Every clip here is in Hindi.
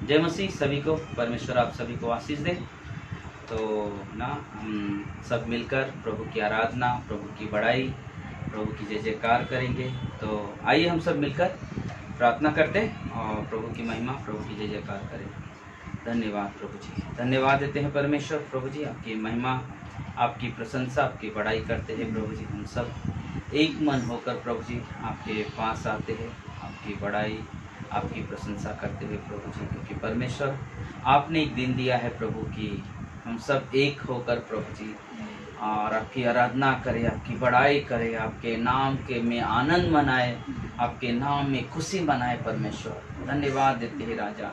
जय मसीह। सभी को परमेश्वर आप सभी को आशीष दे। तो ना हम सब मिलकर प्रभु की आराधना, प्रभु की बड़ाई, प्रभु की जय जयकार करेंगे। तो आइए हम सब मिलकर प्रार्थना करते और प्रभु की महिमा, प्रभु की जय जयकार करें। धन्यवाद प्रभु जी, धन्यवाद देते हैं परमेश्वर। प्रभु जी आपकी महिमा, आपकी प्रशंसा, आपकी बड़ाई करते हैं। प्रभु जी हम सब एक मन होकर प्रभु जी आपके पास आते हैं, आपकी बड़ाई, आपकी प्रशंसा करते हुए प्रभु जी, क्योंकि परमेश्वर आपने एक दिन दिया है प्रभु की हम सब एक होकर प्रभु जी और आपकी आराधना करें, आपकी बड़ाई करें, आपके नाम के में आनंद मनाए, आपके नाम में खुशी मनाए। परमेश्वर धन्यवाद देते हैं राजा,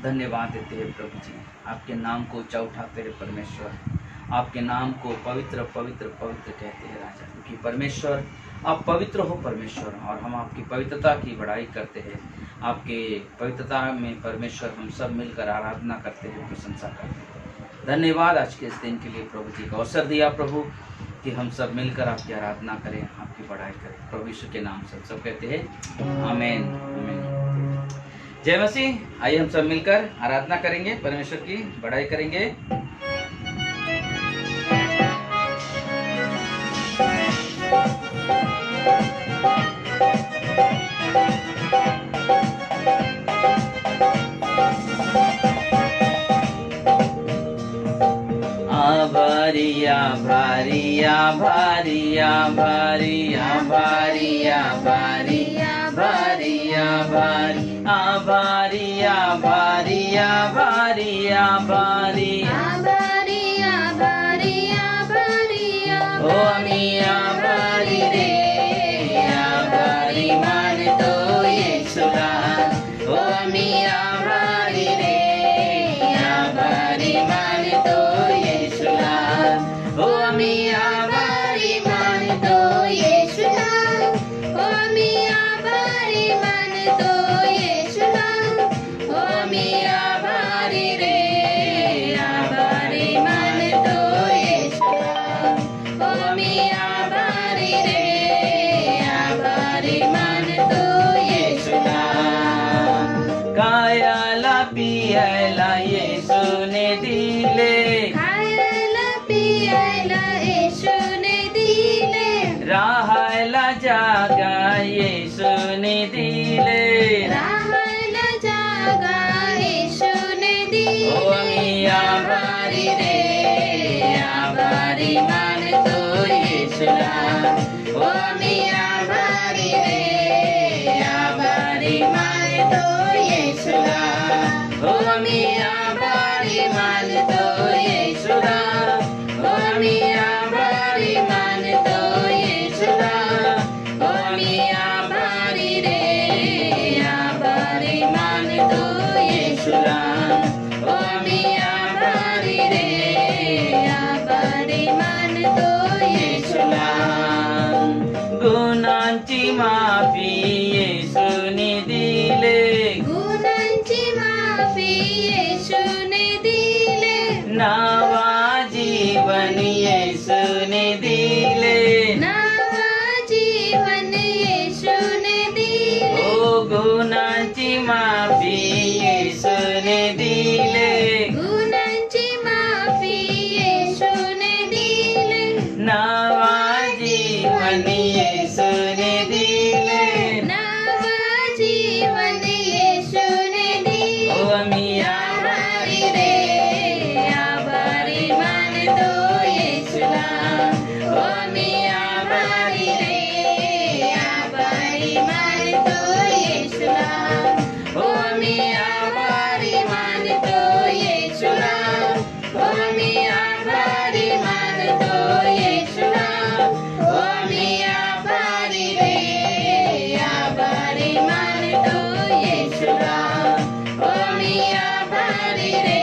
धन्यवाद देते हैं प्रभु जी, आपके नाम को ऊंचा उठाते हैं परमेश्वर, आपके नाम को पवित्र पवित्र पवित्र कहते हैं राजा, क्योंकि परमेश्वर आप पवित्र हो परमेश्वर, और हम आपकी पवित्रता की बड़ाई करते हैं। आपके पवित्रता में परमेश्वर हम सब मिलकर आराधना करते हैं, प्रशंसा करते हैं। धन्यवाद आज के इस दिन के लिए प्रभु जी का अवसर दिया प्रभु कि हम सब मिलकर आपकी आराधना करें, आपकी बड़ाई करें। प्रभु यीशु के नाम से सब कहते हैं आमीन आमीन। जय मसीह। आइए हम सब मिलकर आराधना करेंगे, परमेश्वर की बड़ाई करेंगे। भारिया भारिया भारिया भारिया भारिया भारिया भारिया भारिया भारिया भारिया भारिया भारिया भारिया भारिया ओ मिया भारी रे भारी मान तो ये सुना ओ मिया भारी रे भारी मान तो ये सुना ओ मिया भारी मान तो ये सुना ओ मिया भारी मान तो ये सुना ओ मिया भारी रे भारी मान तो ये सुना ओ मिया भारी रे भारी मान तो ये सुना। खायला पियाला येशूने दिले, खायला पियाला येशूने दिले, राहायला जागा येशूने दिले, राहायला जागा येशूने दिले ओ मिया भारी रे भारी मान तो येशूला ओ मिया भारी रे भारी मान तो येशूला ओ मिया भारी मान तो येशूला ओ मिया भारी मान तो येशूला ओ मिया भारी रे भारी मान तो येशूला ओ मिया भारी रे भारी मान तो येशूला। गुणांची माफी येशूने दिले, गुणांची माफी येशूने दिले, नवा जीवन येशूने दिले, नवा जीवन येशूने दिले ओ गुणांची माफी येशूने दिले, गुणांची माफी येशूने दिले, नवा जीवन येशूने दिले, नवा जीवन येशूने दिले ओ मिया भारी रे भारी मान तो येशूला ओ मिया भारी रे भारी मान तो येशूला ओ मिया भारी मान तो येशूला ओ मिया भारी मान तो येशूला ओ मिया भारी रे भारी मान तो येशूला ओ मिया भारी रे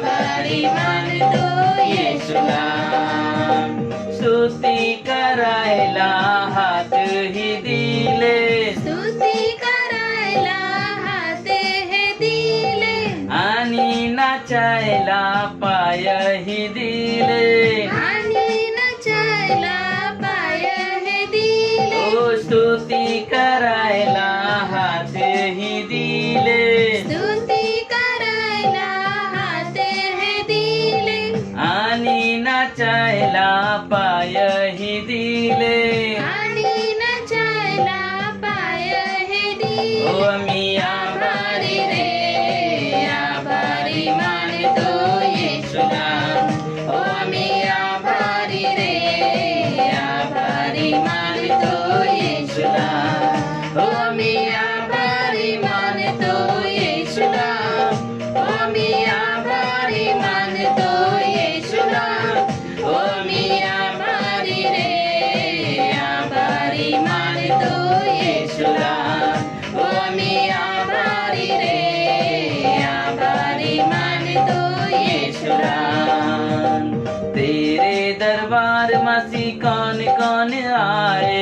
भारी मान तो येशूला। स्तुती करायला हात ही दिले, स्तुती करायला हात हे दिले, आणि नाचायला पाय ही दिले, आणि नाचायला पाय हे दिले ओ स्तुती करायला हात ही दिले, स्तुती पाय ही दिले आणि नाचायला पाय हे दिले. ओ आम्ही आभारी रे, आभारी मानतो येशूला. ओ आम्ही आभारी रे, आभारी मानतो येशूला. ओ आम्ही आभारी मानतो येशूला. ओ आम्ही आभारी मानतो येशूला. ओ आम्ही आभारी रे, आभारी मानतो येशूला. ओ आम्ही आभारी रे, आभारी मानतो येशूला. तेरे दरबार मसी कौन कौन आए,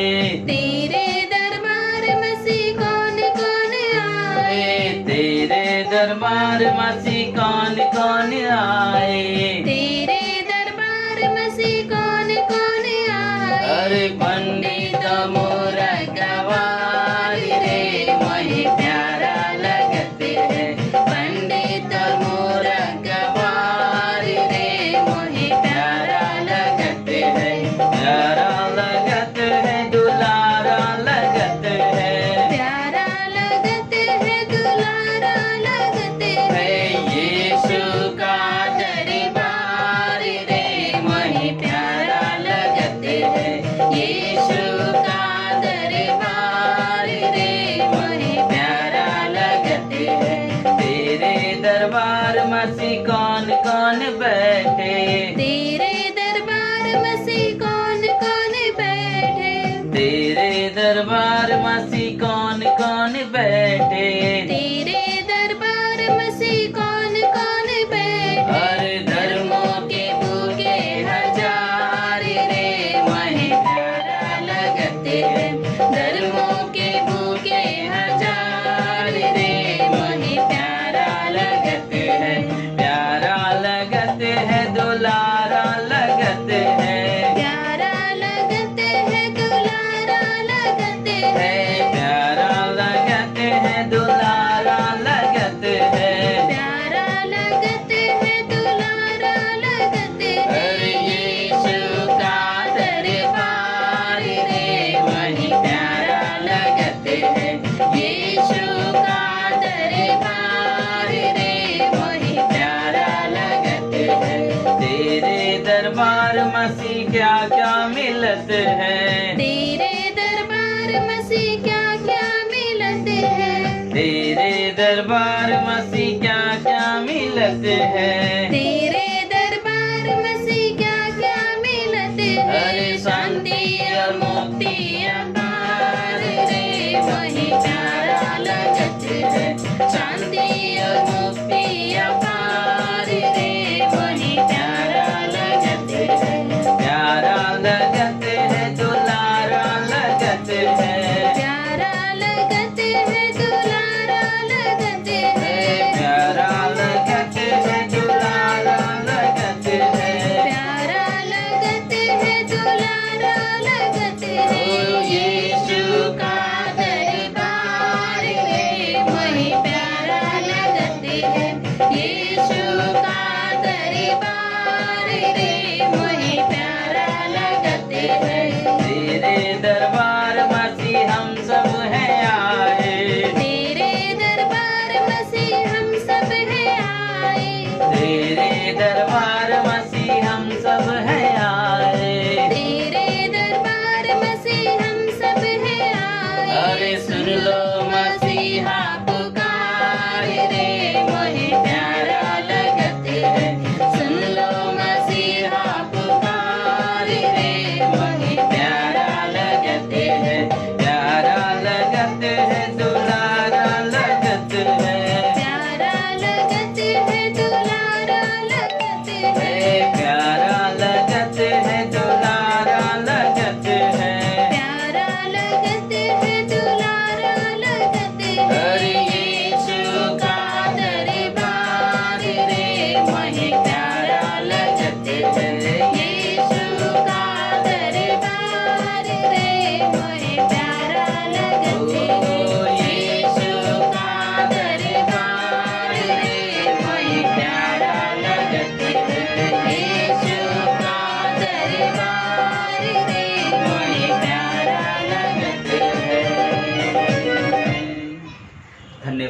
तेरे दरबार मसी कौन कौन आए. तेरे दरबार मसी कौन कौन आए. तेरे दरबार मसी कौन कौन आए. अरे पंडित मोरा गवारी रे, मोहे प्यारा लगते है. पंडित मोरा गवारी रे, मोहे प्यारा लगते है. प्यारा लगते है, दुलारा लगते है. प्यारा लगते है, दुलारा लगते है. यीशु का दरबार रे, मोहे प्यारा लगते है. यीशु का दरबार रे, मोहे प्यारा लगते है. तेरे दरबार मसी कौन कौन बैठे, तेरे दरबार मसी कौन कौन बैठे. तेरे दरबार मसी कौन कौन बैठे. तेरे दरबार मसी कौन कौन बैठे. हर धर्मों के भूखे हजार रे, मोहे प्यारा लगते हैं. धर्मों के भूखे हजार रे, मोहे प्यारा लगते हैं. प्यारा लगते हैं, दुलारा लगते हैं. प्यारा लगते है, दुलारा लगते है. प्यारा लगते हैं, दुलारा लगते हैं. प्यारा लगते है, दुलारा लगते है. अरे यीशु का दरबार रे, वही प्यारा लगते हैं. यीशु का दरबार रे, वही प्यारा लगते हैं. तेरे दरबार मसीह क्या क्या मिलत है. तेरे दरबार मसी क्या क्या मिलते हैं. तेरे दरबार मसीह क्या क्या मिलत है. तेरे दरबार मसी क्या क्या मिलते हैं. अरे शांति और मुक्ति अपार रे, वही प्यारा लगते है. शांति और मुक्ति अपार रे, वही प्यारा लगते है. प्यारा लगते है, दुलारा लगते है. प्यारा लगते है, दुलारा लगते है. प्यारा लगते है, दुलारा लगते है. प्यारा लगते है, दुलारा लगते है. ओ यीशु का दरबार रे, वही प्यारा लगते है. यीशु का दरबार रे, वही प्यारा लगते है. तेरे दरबार मसीह हम सब हैं आए. तेरे दरबार मसी हम सब है आए. तेरे दरबार मसीह हम सब हैं आए. तेरे दरबार मसी हम सब है आए. अरे सुन लो मसीहा पुकार रे, मोहे प्यारा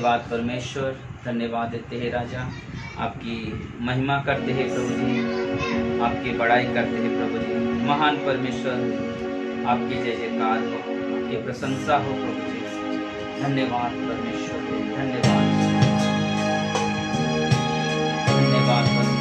धन्यवाद परमेश्वर, धन्यवाद देते हैं राजा। आपकी महिमा करते हैं प्रभु जी, आपकी बड़ाई करते हैं प्रभु जी। महान परमेश्वर, आपकी जय जयकार हो, आपकी प्रशंसा हो प्रभु जी। धन्यवाद परमेश्वर, धन्यवाद, धन्यवाद परमेश्वर।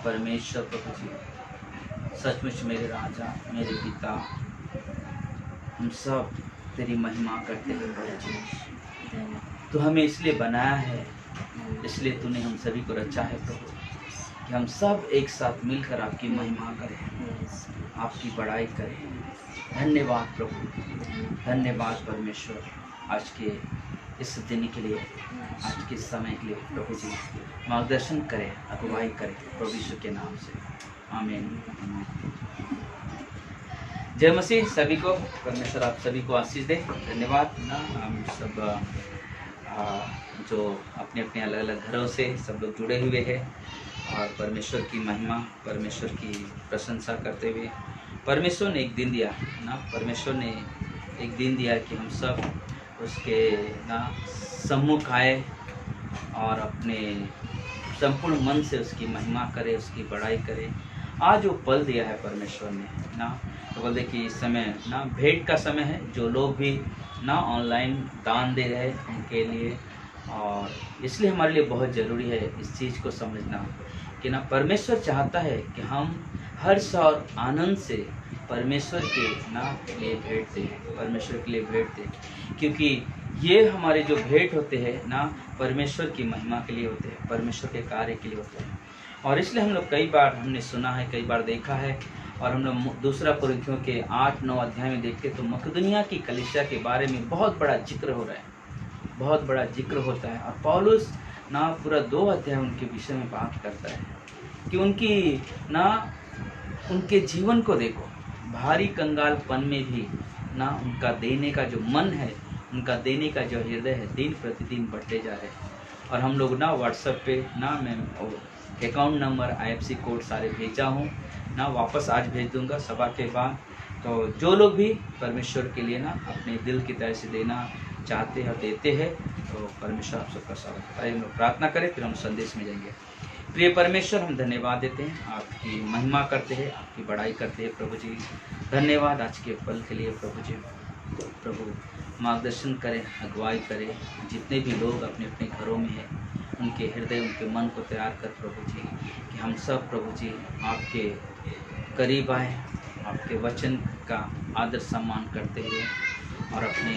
परमेश्वर प्रभु जी, सचमुच मेरे राजा, मेरे पिता, हम सब तेरी महिमा करते हैं प्रभु जी। तू हमें इसलिए बनाया है, इसलिए तूने हम सभी को रचा है प्रभु, कि हम सब एक साथ मिलकर आपकी महिमा करें, आपकी बड़ाई करें। धन्यवाद प्रभु, धन्यवाद परमेश्वर, आज के इस दिन के लिए, आज के समय के लिए प्रभु जी मार्गदर्शन करें, अगुवाई करें प्रभु यीशु के नाम से, आमीन। जय मसीह सभी को, परमेश्वर आप सभी को आशीष दे। धन्यवाद ना, हम सब जो अपने अपने अलग अलग घरों से सब लोग जुड़े हुए हैं और परमेश्वर की महिमा, परमेश्वर की प्रशंसा करते हुए, परमेश्वर ने एक दिन दिया ना, परमेश्वर ने एक दिन दिया कि हम सब उसके ना सम्मुख आए और अपने संपूर्ण मन से उसकी महिमा करें, उसकी बड़ाई करें। आज वो पल दिया है परमेश्वर ने ना, तो बोलते कि इस समय ना भेंट का समय है, जो लोग भी ना ऑनलाइन दान दे रहे हैं उनके लिए, और इसलिए हमारे लिए बहुत ज़रूरी है इस चीज़ को समझना कि ना परमेश्वर चाहता है कि हम हर्ष और आनंद से परमेश्वर के ना लिए भेंट दें, परमेश्वर के लिए भेंट दें, क्योंकि ये हमारे जो भेंट होते हैं ना परमेश्वर की महिमा के लिए होते हैं, परमेश्वर के कार्य के लिए होते हैं। और इसलिए हम लोग कई बार हमने सुना है, कई बार देखा है, और हम लोग दूसरा कुरिन्थियों के 8-9 अध्याय में देखते तो मकदुनिया की कलीसिया के बारे में बहुत बड़ा जिक्र हो रहा है, बहुत बड़ा जिक्र होता है। और पौलुस ना पूरा 2 अध्याय उनके विषय में बात करता है कि उनकी ना उनके जीवन को देखो, भारी कंगालपन में भी ना उनका देने का जो मन है, उनका देने का जो हृदय है दिन प्रतिदिन बढ़ते जा रहे हैं। और हम लोग ना व्हाट्सएप पे ना मैं अकाउंट नंबर IFC कोड सारे भेजा हूँ ना, वापस आज भेज दूंगा सभा के बाद। तो जो लोग भी परमेश्वर के लिए ना अपने दिल की तरह से देना चाहते हैं, देते हैं, तो परमेश्वर आप सबका स्वागत है। हम लोग प्रार्थना करें, फिर हम संदेश में जाएंगे। प्रिय परमेश्वर, हम धन्यवाद देते हैं, आपकी महिमा करते हैं, आपकी बड़ाई करते हैं प्रभु जी। धन्यवाद आज के पल के लिए प्रभु जी। प्रभु मार्गदर्शन करें, अगुवाई करें, जितने भी लोग अपने अपने घरों में हैं उनके हृदय, उनके मन को तैयार कर प्रभु जी, कि हम सब प्रभु जी आपके करीब आए, आपके वचन का आदर सम्मान करते हुए, और अपने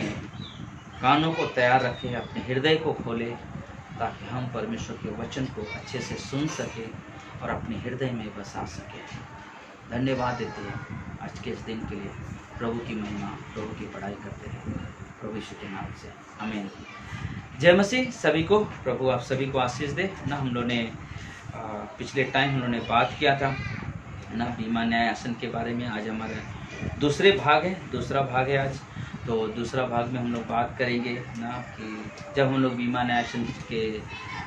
कानों को तैयार रखें, अपने हृदय को खोलें, ताकि हम परमेश्वर के वचन को अच्छे से सुन सकें और अपने हृदय में बसा सकें। धन्यवाद देते हैं आज के इस दिन के लिए। प्रभु की महिमा, प्रभु की पढ़ाई करते हैं प्रभु यीशु के नाम से, आमीन। जय मसीह सभी को। प्रभु आप सभी को आशीष दे ना। हम लोग ने पिछले टाइम हम लोग ने बात किया था ना बीमा न्याय आसन के बारे में। आज हमारा दूसरा भाग है आज। तो दूसरा भाग में हम लोग बात करेंगे ना कि जब हम लोग बीमा न्याय आसन के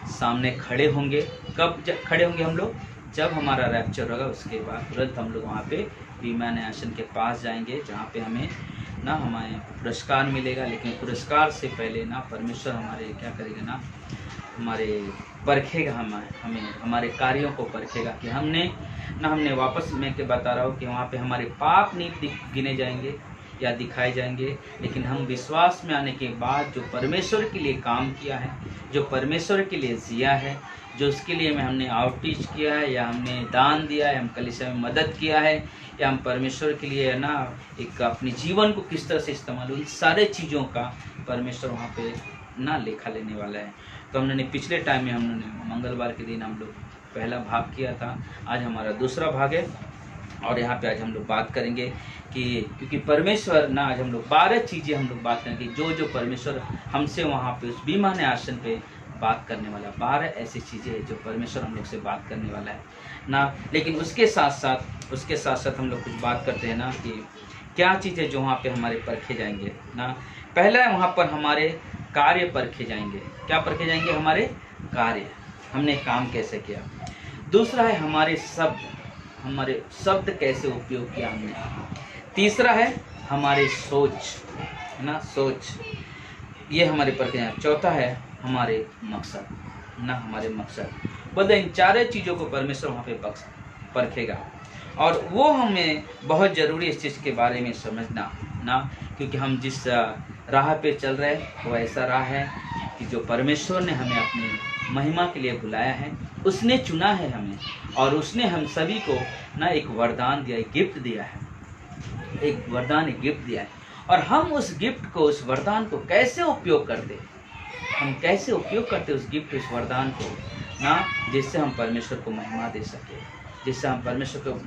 सामने खड़े होंगे, कब खड़े होंगे हम लोग, जब हमारा रैप्चर होगा उसके बाद तुरंत हम लोग वहाँ पे बीमा न्याय आसन के पास जाएंगे, जहाँ पे हमें ना हमें पुरस्कार मिलेगा। लेकिन पुरस्कार से पहले ना परमेश्वर हमारे क्या करेगा ना, हमारे परखेगा, हमें हमारे कार्यों को परखेगा कि हमने वापस मैं के बता रहा हूँ कि वहाँ पे हमारे पाप नहीं गिने जाएंगे या दिखाए जाएंगे, लेकिन हम विश्वास में आने के बाद जो परमेश्वर के लिए काम किया है, जो परमेश्वर के लिए जिया है, जो उसके लिए हमने आउटरीच किया है, या हमने दान दिया है, हम कलीसिया में मदद किया है, या हम परमेश्वर के लिए ना एक अपने जीवन को किस तरह से इस्तेमाल, उन सारे चीज़ों का परमेश्वर वहाँ पे ना लेखा लेने वाला है। तो हमने पिछले टाइम में हमने मंगलवार के दिन हम लोग पहला भाग किया था, आज हमारा दूसरा भाग है। और यहाँ पे आज हम लोग बात करेंगे कि क्योंकि परमेश्वर ना, आज हम लोग 12 चीज़ें हम लोग बात करेंगे जो परमेश्वर हमसे वहाँ पे उस बीमा न्याय आसन पे बात करने वाला। 12 ऐसी चीज़ें हैं जो परमेश्वर हम लोग से बात करने वाला है ना। लेकिन उसके साथ साथ हम लोग कुछ बात करते हैं ना कि क्या चीज़ें जो वहाँ पे हमारे परखे जाएंगे ना। पहला है वहाँ पर हमारे कार्य परखे जाएंगे। क्या परखे जाएंगे? हमारे कार्य, हमने काम कैसे किया। दूसरा है हमारे शब्द कैसे उपयोग किया हमने। तीसरा है हमारे सोच, है ना, सोच, ये हमारे परखे जाएंगे। चौथा है हमारे मकसद ना, हमारे मकसद। बोलते इन 4 चीज़ों को परमेश्वर वहाँ पे परखेगा, और वो हमें बहुत ज़रूरी इस चीज़ के बारे में समझना ना, क्योंकि हम जिस राह पे चल रहे हैं वो ऐसा राह है कि जो परमेश्वर ने हमें अपनी महिमा के लिए बुलाया है, उसने चुना है हमें, और उसने हम सभी को ना एक वरदान दिया, एक गिफ्ट दिया है, एक वरदान, एक गिफ्ट दिया है। और हम उस गिफ्ट को, उस वरदान को कैसे उपयोग करते हैं, हम कैसे उपयोग करते उस गिफ्ट, उस वरदान को ना, जिससे हम परमेश्वर को महिमा दे सके, जिससे हम परमेश्वर को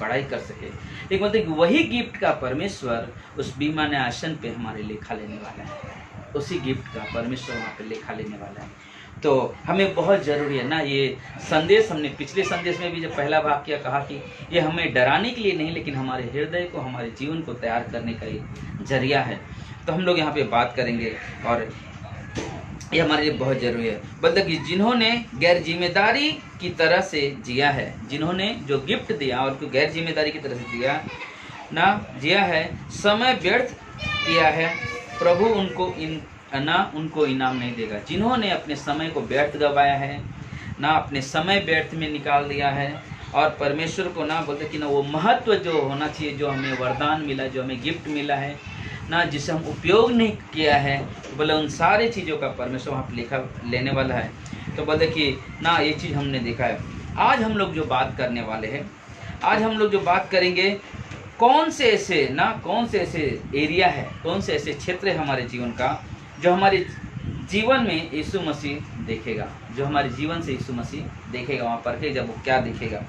बड़ाई कर सके। लेकिन बोलते कि वही गिफ्ट का परमेश्वर उस बीमा न्याय आसन पे हमारे लेखा लेने वाला है, उसी गिफ्ट का परमेश्वर वहाँ पे लेखा लेने वाला है। तो हमें बहुत ज़रूरी है ना ये संदेश। हमने पिछले संदेश में भी जब पहला भाग किया, कहा कि ये हमें डराने के लिए नहीं, लेकिन हमारे हृदय को, हमारे जीवन को तैयार करने का एक जरिया है। तो हम लोग यहाँ पे बात करेंगे, और ये हमारे लिए बहुत ज़रूरी है। मतलब कि जिन्होंने गैर जिम्मेदारी की तरह से जिया है, जिन्होंने जो गिफ्ट दिया और को गैर जिम्मेदारी की तरह से जिया है, समय व्यर्थ किया है, प्रभु उनको इनाम नहीं देगा। जिन्होंने अपने समय को व्यर्थ गवाया है ना, अपने समय व्यर्थ में निकाल दिया है, और परमेश्वर को ना बोलते कि ना वो महत्व जो होना चाहिए, जो हमें वरदान मिला, जो हमें गिफ्ट मिला है ना, जिसे हम उपयोग नहीं किया है, तो बोले उन सारी चीज़ों का परमेश्वर वहाँ पर लेखा लेने वाला है। तो बोलते कि ना ये चीज़ हमने देखा है। आज हम लोग जो बात करने वाले हैं, आज हम लोग जो बात करेंगे, कौन से ऐसे एरिया है, कौन से ऐसे क्षेत्र है हमारे जीवन का जो हमारे जीवन में यीशु मसीह देखेगा, जो हमारे जीवन से यीशु मसीह देखेगा, वहाँ पर जब वो क्या देखेगा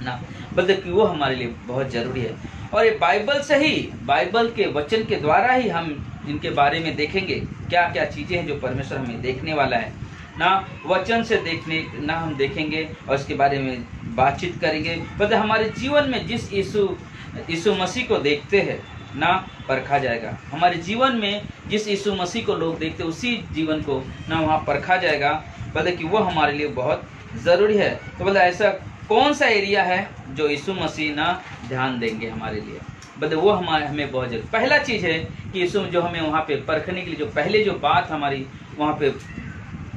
ना, बल्कि कि वो हमारे लिए बहुत ज़रूरी है। और ये बाइबल से ही, बाइबल के वचन के द्वारा ही हम इनके बारे में देखेंगे क्या क्या चीज़ें हैं जो परमेश्वर हमें देखने वाला है ना। वचन से देखने ना हम देखेंगे और इसके बारे में बातचीत करेंगे, बल्कि हमारे जीवन में जिस यीशु मसीह को देखते हैं ना, परखा जाएगा। हमारे जीवन में जिस यीशु मसीह को लोग देखते उसी जीवन को ना वहाँ परखा जाएगा, बल्कि कि वो हमारे लिए बहुत ज़रूरी है। तो बोला ऐसा कौन सा एरिया है जो यीशु मसीह ना ध्यान देंगे हमारे लिए, बल्कि वो हमें बहुत जरूरी। पहला चीज़ है कि यीशु जो हमें वहाँ पे परखने के लिए जो पहले जो बात हमारी वहाँ पे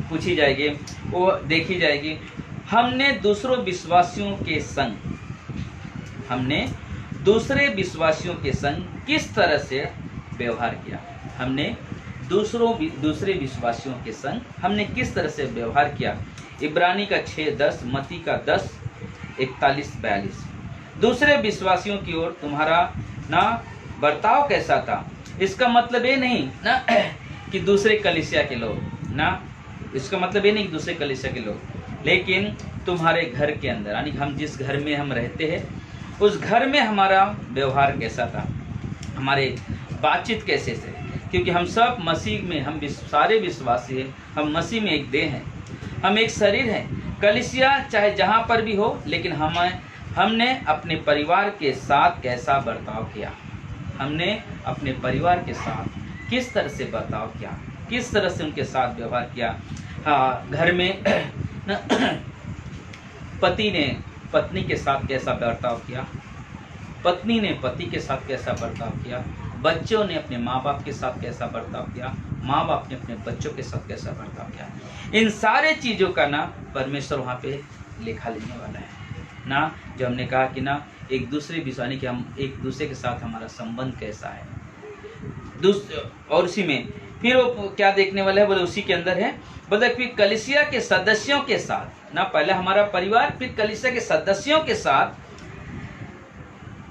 पूछी जाएगी, वो देखी जाएगी, हमने दूसरे विश्वासियों के संग किस तरह से व्यवहार किया। हमने दूसरे विश्वासियों के संग हमने किस तरह से व्यवहार किया। इब्रानी का 6:10, मत्ती का 10:41-42। दूसरे विश्वासियों की ओर तुम्हारा ना बर्ताव कैसा था। इसका मतलब ये नहीं ना कि दूसरे कलीसिया के लोग ना, इसका मतलब ये नहीं कि दूसरे कलीसिया के लोग, लेकिन तुम्हारे घर के अंदर, यानी हम जिस घर में हम रहते हैं उस घर में हमारा व्यवहार कैसा था, हमारे बातचीत कैसे थे। क्योंकि हम सब मसीह में, हम सारे विश्वासी हैं, हम मसीह में एक देह हैं, हम एक शरीर हैं। कलीसिया चाहे जहाँ पर भी हो, लेकिन हमने अपने परिवार के साथ कैसा बर्ताव किया, हमने अपने परिवार के साथ किस तरह से बर्ताव किया, किस तरह से उनके साथ व्यवहार किया। हाँ, घर में पति ने पत्नी के साथ कैसा बर्ताव किया, पत्नी ने पति के साथ कैसा बर्ताव किया, बच्चों ने अपने माँ बाप के साथ कैसा बर्ताव किया, माँ बाप ने अपने बच्चों के साथ कैसा बर्ताव किया। इन सारे चीज़ों का ना परमेश्वर वहाँ पे लेखा लेने वाला है ना। जो हमने कहा कि ना एक दूसरे विश्वासी कि हम एक दूसरे के साथ हमारा संबंध कैसा है, और उसी में फिर वो क्या देखने वाला है, बोले उसी के अंदर है, बोले फिर कलीसिया के सदस्यों के साथ ना, पहले हमारा परिवार, फिर कलीसिया के सदस्यों के साथ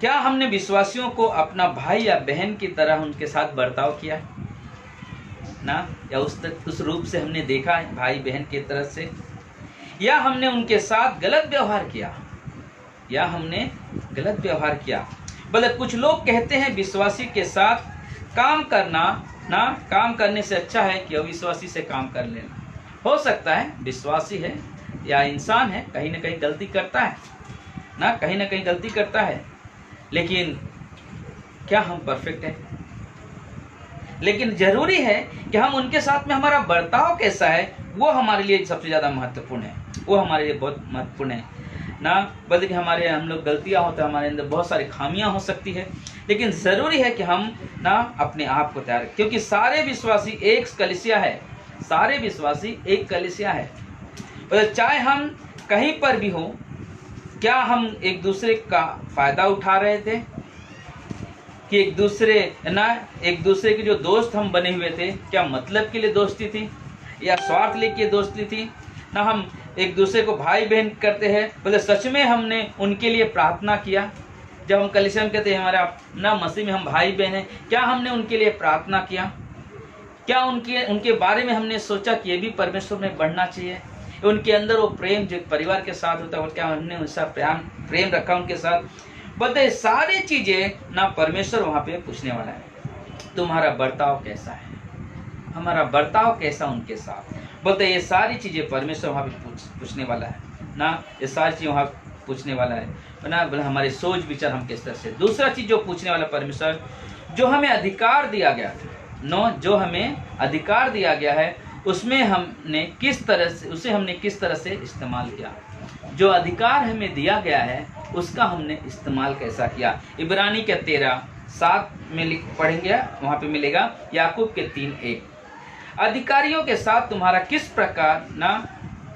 क्या हमने विश्वासियों को अपना भाई या बहन की तरह उनके साथ बर्ताव किया ना, या उस रूप से हमने देखा है भाई बहन की तरह से, या हमने उनके साथ गलत व्यवहार किया, बोले कुछ लोग कहते हैं विश्वासी के साथ काम करना ना, काम करने से अच्छा है कि अविश्वासी से काम कर लेना। हो सकता है विश्वासी है या इंसान है, कहीं ना कहीं गलती करता है ना, कहीं ना कहीं गलती करता है, लेकिन क्या हम परफेक्ट हैं? लेकिन जरूरी है कि हम उनके साथ में हमारा बर्ताव कैसा है, वो हमारे लिए सबसे ज़्यादा महत्वपूर्ण है, वो हमारे लिए बहुत महत्वपूर्ण है ना। बल्कि हम लोग गलतियाँ होते हैं, हमारे अंदर बहुत सारी खामियां हो सकती है, लेकिन ज़रूरी है कि हम ना अपने आप को तैयार, क्योंकि सारे विश्वासी एक कलीसिया है, सारे विश्वासी एक कलीसिया है। चाहे हम कहीं पर भी हो, क्या हम एक दूसरे का फ़ायदा उठा रहे थे कि एक दूसरे के जो दोस्त हम बने हुए थे, क्या मतलब के लिए दोस्ती थी या स्वार्थ लेके दोस्ती थी ना। हम एक दूसरे को भाई बहन करते हैं, बोले सच में हमने उनके लिए प्रार्थना किया। जब हम कलीसिया में कहते हैं हमारा ना मसीह में हम भाई बहन हैं, क्या हमने उनके लिए प्रार्थना किया? क्या उनके बारे में हमने सोचा कि ये भी परमेश्वर में बढ़ना चाहिए? उनके अंदर वो प्रेम जो परिवार के साथ होता है, क्या हमने उनसा प्रेम रखा उनके साथ? बोलते सारी चीज़ें ना परमेश्वर वहाँ पे पूछने वाला है, तुम्हारा बर्ताव कैसा है, हमारा बर्ताव कैसा उनके साथ। बोलते ये सारी चीज़ें परमेश्वर वहाँ पे पूछने वाला है ना, ये सारी चीज़ें वहाँ पूछने वाला है ना। बोले हमारे सोच विचार हम किस तरह से। दूसरा चीज़ जो पूछने वाला परमेश्वर, जो हमें अधिकार दिया गया था जो हमें अधिकार दिया गया है, उसमें हमने किस तरह से इस्तेमाल किया। जो अधिकार हमें दिया गया है उसका हमने इस्तेमाल कैसा किया। इब्रानी के 13:7 में पढ़ेंगे, वहाँ पे मिलेगा याकूब के 3:1। अधिकारियों के साथ तुम्हारा किस प्रकार ना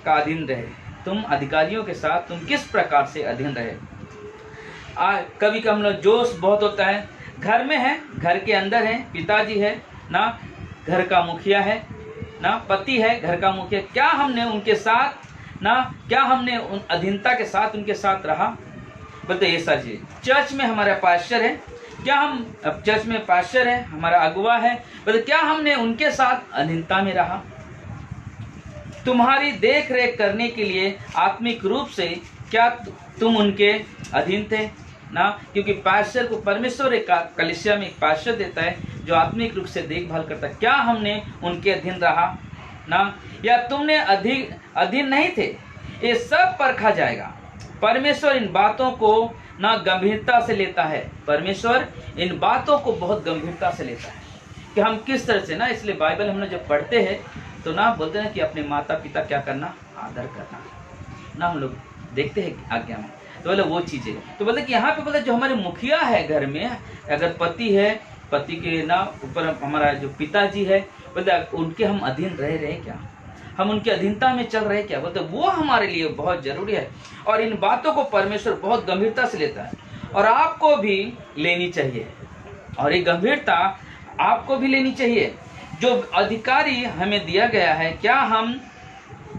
का अधीन रहे, तुम अधिकारियों के साथ तुम किस प्रकार से अधीन रहे। कभी हम लोग जोश बहुत होता है, घर में है, घर के अंदर है, पिताजी है ना, घर का मुखिया है ना, पति है, घर का मुखिया, क्या हमने उनके साथ ना क्या हमने उन अधीनता के साथ उनके साथ रहा? बोलते ये सारी चीज। चर्च में हमारा पास्टर है, क्या हम अब चर्च में पास्टर है, हमारा अगुवा है, बोलते क्या हमने उनके साथ अधीनता में रहा? तुम्हारी देख रेख करने के लिए आत्मिक रूप से क्या तुम उनके अधीन थे ना? क्योंकि पास्टर को परमेश्वर एक कलीसिया में एक पास्टर देता है जो आत्मिक रूप से देखभाल करता है। क्या हमने उनके अधीन रहा ना? या तुमने अधीन नहीं थे? ये सब परखा जाएगा। परमेश्वर इन बातों को ना गंभीरता से लेता है। परमेश्वर इन बातों को बहुत गंभीरता से लेता है कि हम किस तरह से ना, इसलिए बाइबल हम लोग जब पढ़ते हैं तो ना बोलते हैं कि अपने माता पिता क्या करना, आदर करना ना, हम लोग देखते हैं आज्ञा में। तो बोले वो चीजें, तो बोले कि यहाँ पे बोले जो हमारे मुखिया है घर में, अगर पति है, पति के ना ऊपर हमारा जो पिताजी है, बोलते उनके हम अधीन रहे क्या, हम उनकी अधीनता में चल रहे क्या? बोलते वो हमारे लिए बहुत जरूरी है। और इन बातों को परमेश्वर बहुत गंभीरता से लेता है और आपको भी लेनी चाहिए। और ये गंभीरता आपको भी लेनी चाहिए। जो अधिकारी हमें दिया गया है, क्या हम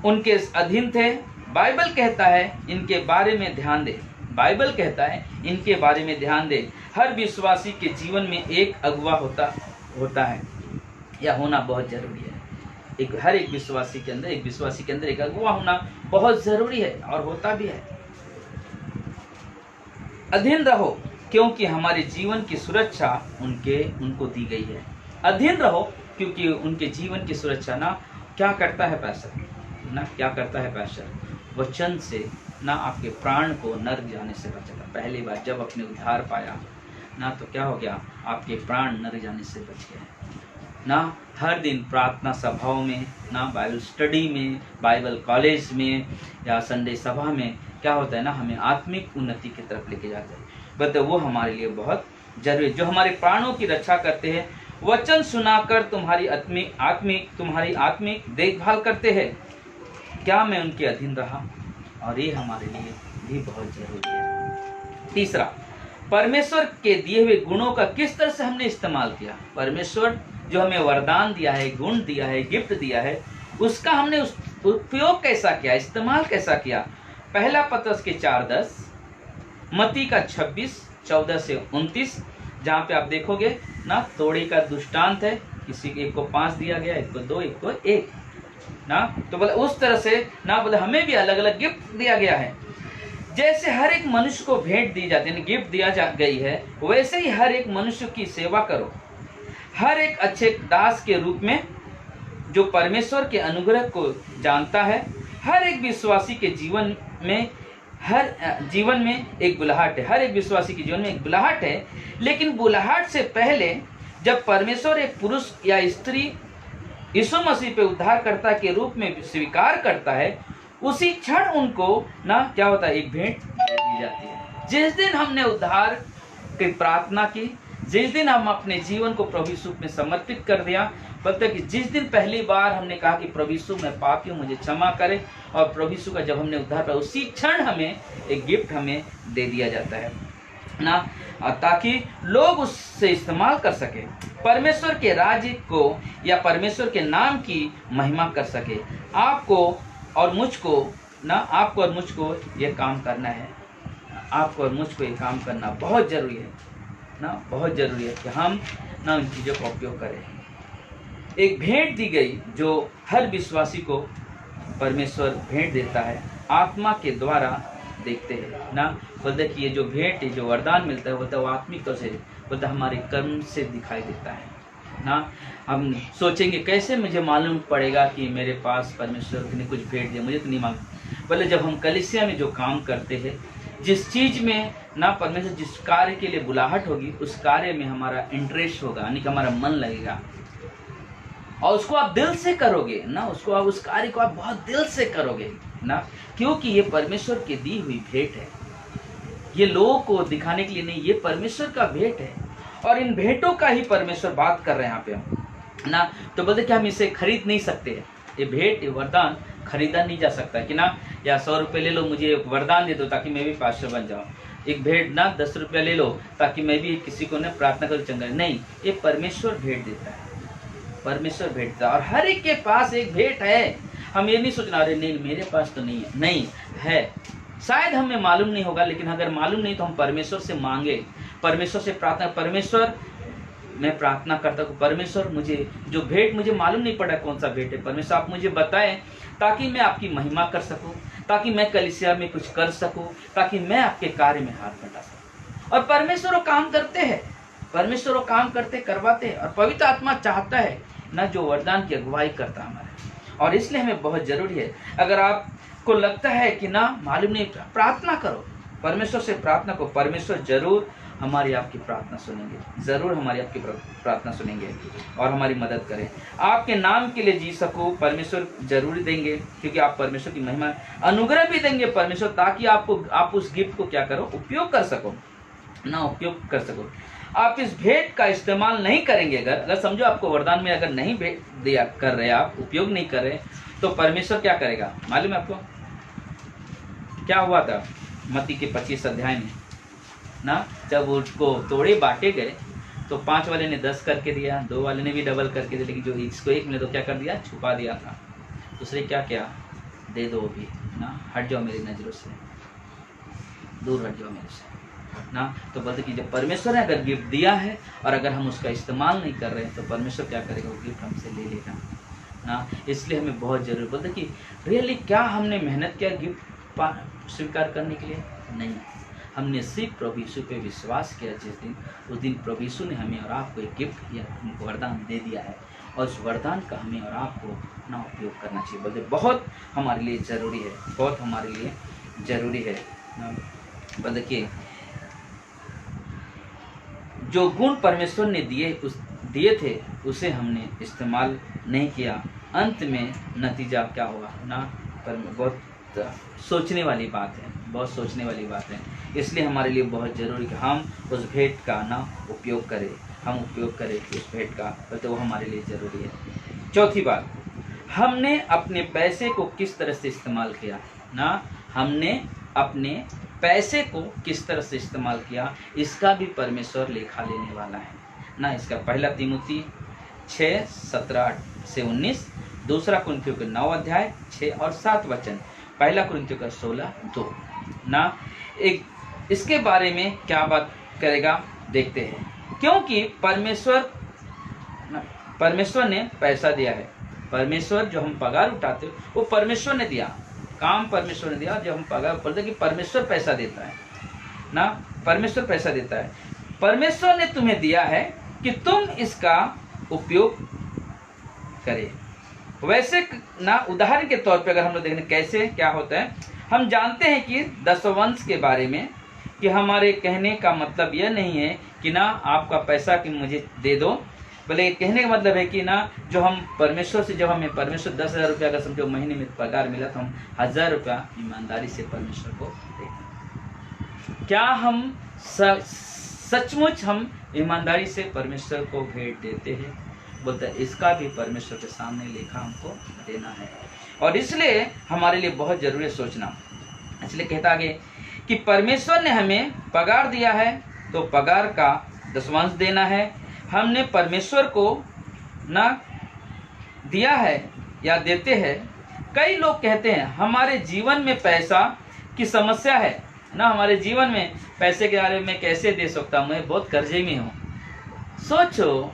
उनके अधीन थे? बाइबल कहता है इनके बारे में ध्यान दे। बाइबल कहता है इनके बारे में ध्यान दे। हर विश्वासी के जीवन में एक अगुवा होता है या होना बहुत जरूरी है। हर एक विश्वासी के अंदर एक अगुवा होना बहुत जरूरी है और होता भी है। अधीन रहो क्योंकि हमारे जीवन की सुरक्षा उनको दी गई है। अधीन रहो क्योंकि उनके जीवन की सुरक्षा ना क्या करता है पास्टर ना, क्या करता है पास्टर? वचन से ना आपके प्राण को नर्क जाने से बचाता। पहली बार जब आपने उद्धार पाया ना, तो क्या हो गया? आपके प्राण नर्क जाने से बच गए ना। हर दिन प्रार्थना सभाओं में ना, बाइबल स्टडी में, बाइबल कॉलेज में या संडे सभा में क्या होता है ना, हमें आत्मिक उन्नति की तरफ लेके जाते हैं। बट वो हमारे लिए बहुत जरूरी है। जो हमारे प्राणों की रक्षा करते हैं, वचन सुनाकर तुम्हारी आत्मिक देखभाल करते हैं। क्या मैं उनके अधीन रहा? और ये हमारे लिए भी बहुत जरूरी है। तीसरा, परमेश्वर के दिए हुए गुणों का किस तरह से हमने इस्तेमाल किया। परमेश्वर जो हमें वरदान दिया है, गुण दिया है, गिफ्ट दिया है, उसका हमने उपयोग कैसा किया, इस्तेमाल कैसा किया। पहला पत्रस के 4:10, मत्ती का 26:14 से 29, जहाँ पे आप देखोगे ना, तोड़ी का दृष्टांत है। किसी एक को 5 दिया गया, एक को 2, एक को 1 ना। तो बोले उस तरह से ना, बोले हमें भी अलग अलग गिफ्ट दिया गया है। जैसे हर एक मनुष्य को भेंट दी जाती है, गिफ्ट दिया गई है, वैसे ही हर एक मनुष्य की सेवा करो। हर एक अच्छे दास के रूप में जो परमेश्वर के अनुग्रह को जानता है। हर एक विश्वासी के जीवन में एक बुलाहट है। हर एक विश्वासी के जीवन में एक बुलाहट है, लेकिन बुलाहट से पहले जब परमेश्वर एक पुरुष या स्त्री यीशु मसीह पे उद्धारकर्ता के रूप में स्वीकार करता है, उसी क्षण उनको ना क्या होता है, एक भेंट दी जाती है। जिस दिन हमने उद्धार की प्रार्थना की, जिस दिन हम अपने जीवन को प्रभु यीशु में समर्पित कर दिया, बोलते कि जिस दिन पहली बार हमने कहा कि प्रभु यीशु मैं पापी हूँ, मुझे क्षमा करे, और प्रभु यीशु का जब हमने उद्धार पाया, उसी क्षण हमें एक गिफ्ट हमें दे दिया जाता है ना, ताकि लोग उससे इस्तेमाल कर सके, परमेश्वर के राज्य को या परमेश्वर के नाम की महिमा कर सके। आपको और मुझको ये काम करना है। आपको और मुझको ये काम करना बहुत जरूरी है ना, बहुत जरूरी है कि हम ना उन चीज़ों का उपयोग करें। एक भेंट दी गई जो हर विश्वासी को परमेश्वर भेंट देता है, आत्मा के द्वारा देखते हैं ना। बोलते कि ये जो भेंट, जो वरदान मिलता है, बोलता वो आत्मिक तो से, बोलता हमारे कर्म से दिखाई देता है ना। हम सोचेंगे कैसे मुझे मालूम पड़ेगा कि मेरे पास परमेश्वर ने कुछ भेंट दिया, मुझे तो नहीं मालूम। बोले जब हम कलीसिया में जो काम करते हैं, जिस चीज़ में ना परमेश्वर जिस कार्य के लिए बुलाहट होगी, उस कार्य में हमारा इंटरेस्ट होगा, यानी कि हमारा मन लगेगा, और उसको आप दिल से करोगे ना, उसको आप उस कार्य को आप बहुत दिल से करोगे ना, क्योंकि ये परमेश्वर की दी हुई भेंट है। ये लोगों को दिखाने के लिए नहीं, ये परमेश्वर का भेंट है, और इन भेंटों का ही परमेश्वर बात कर रहे हैं यहाँ पे हम ना। तो बोलते कि हम इसे खरीद नहीं सकते हैं। ये भेंट, ये वरदान खरीदा नहीं जा सकता कि ना, या 100 रुपये ले लो, मुझे वरदान दे दो ताकि मैं भी पास्टर बन जाऊँ। एक भेंट ना 10 रुपया ले लो ताकि मैं भी किसी को ना प्रार्थना करूँ चंगा। नहीं, ये परमेश्वर भेंट देता है, परमेश्वर भेंट देता है, और हर एक के पास एक भेंट है। हम ये नहीं सोचना अरे नहीं मेरे पास तो नहीं है, नहीं है, शायद हमें मालूम नहीं होगा, लेकिन अगर मालूम नहीं तो हम परमेश्वर से मांगे, परमेश्वर से प्रार्थना, परमेश्वर मैं प्रार्थना करता हूँ परमेश्वर मुझे जो भेंट, मुझे मालूम नहीं पड़ा कौन सा भेंट है, परमेश्वर आप मुझे बताएं ताकि मैं आपकी महिमा कर सकूं, ताकि मैं कलीसिया में कुछ कर सकूं, ताकि मैं आपके कार्य में हाथ बटा सकूं। और परमेश्वर वो काम करते हैं, परमेश्वर वो काम करते करवाते हैं, और पवित्र आत्मा चाहता है ना जो वरदान की अगुवाई करता हमारे, और इसलिए हमें बहुत जरूरी है। अगर आपको लगता है कि ना मालूम नहीं, प्रार्थना करो, परमेश्वर से प्रार्थना करो, परमेश्वर जरूर हमारी आपकी प्रार्थना सुनेंगे, जरूर हमारी आपकी प्रार्थना सुनेंगे और हमारी मदद करें। आपके नाम के लिए जी सको परमेश्वर जरूर देंगे, क्योंकि आप परमेश्वर की महिमा, अनुग्रह भी देंगे परमेश्वर, ताकि आप उस गिफ्ट को क्या करो, उपयोग कर सको ना, उपयोग कर सको। आप इस भेंट का इस्तेमाल नहीं करेंगे, अगर समझो आपको वरदान में अगर नहीं भेंट दिया कर रहे, आप उपयोग नहीं कर रहे, तो परमेश्वर क्या करेगा मालूम है आपको? क्या हुआ था मत्ती के 25 अध्याय में ना, जब उसको तोड़े बांटे गए तो 5 वाले ने 10 करके दिया, 2 वाले ने भी डबल करके दिया, लेकिन जो इसको 1 मिले तो क्या कर दिया, छुपा दिया था। दूसरे क्या किया, दे दो भी ना, हट जाओ मेरी नजरों से, दूर हट जाओ मेरे से ना। तो बोलते कि जब परमेश्वर ने अगर गिफ्ट दिया है और अगर हम उसका इस्तेमाल नहीं कर रहे हैं, तो परमेश्वर क्या करेगा, वो गिफ्ट हमसे ले लेगा ना। इसलिए हमें बहुत जरूरी, बोलते कि रियली क्या हमने मेहनत किया गिफ्ट स्वीकार करने के लिए? नहीं, हमने सिर्फ प्रभु यीशु पे विश्वास किया। जिस दिन, उस दिन प्रभु यीशु ने हमें और आपको एक गिफ्ट या वरदान दे दिया है, और उस वरदान का हमें और आपको ना उपयोग करना चाहिए। बोलते बहुत हमारे लिए ज़रूरी है, बहुत हमारे लिए ज़रूरी है ना। बोलते कि जो गुण परमेश्वर ने दिए थे उसे हमने इस्तेमाल नहीं किया, अंत में नतीजा क्या हुआ ना। पर बहुत सोचने वाली बात है, बहुत सोचने वाली बात है। इसलिए हमारे लिए बहुत ज़रूरी कि हम उस भेंट का ना उपयोग करें, हम उपयोग करें उस भेंट का, तो वो हमारे लिए ज़रूरी है। चौथी बात, हमने अपने पैसे को किस तरह से इस्तेमाल किया ना, हमने अपने पैसे को किस तरह से इस्तेमाल किया, इसका भी परमेश्वर लेखा लेने वाला है ना। इसका 1 तीमुथी 6:17 से 19, 2 कुरिन्थियों के 9 अध्याय 6 और 7 वचन, 1 कुरिन्थियों का 16:2 ना। एक इसके बारे में क्या बात करेगा देखते हैं, क्योंकि परमेश्वर ने पैसा दिया है, परमेश्वर जो हम पगार उठाते हो वो परमेश्वर ने दिया, काम परमेश्वर ने दिया। जब हम पगार बोलते कि परमेश्वर पैसा देता है ना, परमेश्वर पैसा देता है, परमेश्वर ने तुम्हें दिया है कि तुम इसका उपयोग करें। वैसे ना उदाहरण के तौर पे अगर हम लोग देखें कैसे क्या होता है, हम जानते हैं कि दशवंश के बारे में कि हमारे कहने का मतलब यह नहीं है कि ना आपका पैसा कि मुझे दे दो, बोले कहने का मतलब है कि ना जो हम परमेश्वर से, जब हमें परमेश्वर 10,000 रुपया अगर समझो महीने में पगार मिला तो हम 1,000 रुपया ईमानदारी से परमेश्वर को दें। क्या हम सचमुच हम ईमानदारी से परमेश्वर को भेंट देते हैं? बोलते हैं इसका भी परमेश्वर के सामने लेखा हमको देना है, और इसलिए हमारे लिए बहुत जरूरी है सोचना। इसलिए कहता आगे कि परमेश्वर ने हमें पगार दिया है तो पगार का दशमांश देना है। हमने परमेश्वर को ना दिया है या देते हैं। कई लोग कहते हैं हमारे जीवन में पैसा की समस्या है ना, हमारे जीवन में पैसे के बारे में कैसे दे सकता हूँ, मैं बहुत कर्जे में हूँ। सोचो,